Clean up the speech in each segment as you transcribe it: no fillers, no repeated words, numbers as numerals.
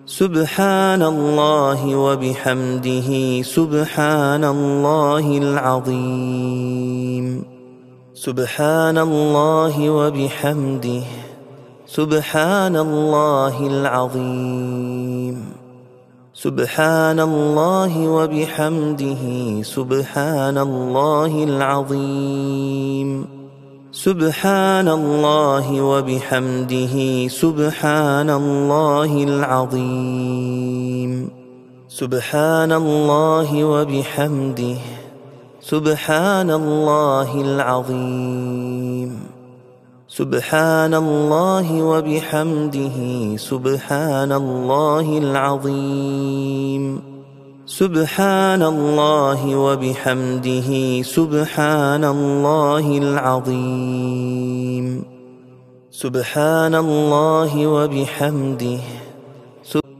سبحان الله وبحمده سبحان الله العظيم. سبحان الله وبحمده سبحان الله العظيم. سبحان الله وبحمده سبحان الله العظيم. سبحان الله وبحمده سبحان الله العظيم. سبحان الله وبحمده سبحان الله العظيم. سبحان الله وبحمده سبحان الله العظيم. سبحان الله وبحمده سبحان الله العظيم. سبحان الله وبحمده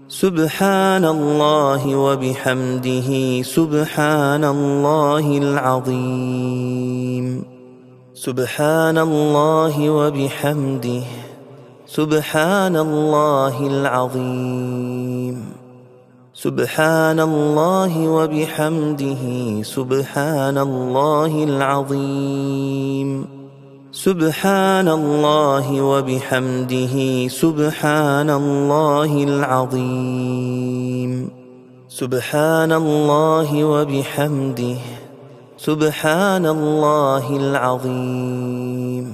سبحان الله وبحمده سبحان الله العظيم. سبحان الله وبحمده سبحان الله العظيم. سبحان الله وبحمده سبحان الله العظيم. سبحان الله وبحمده سبحان الله العظيم. سبحان الله وبحمده سبحان الله العظيم.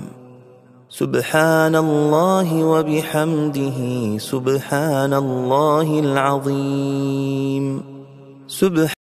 سبحان الله وبحمده سبحان الله العظيم. سبحان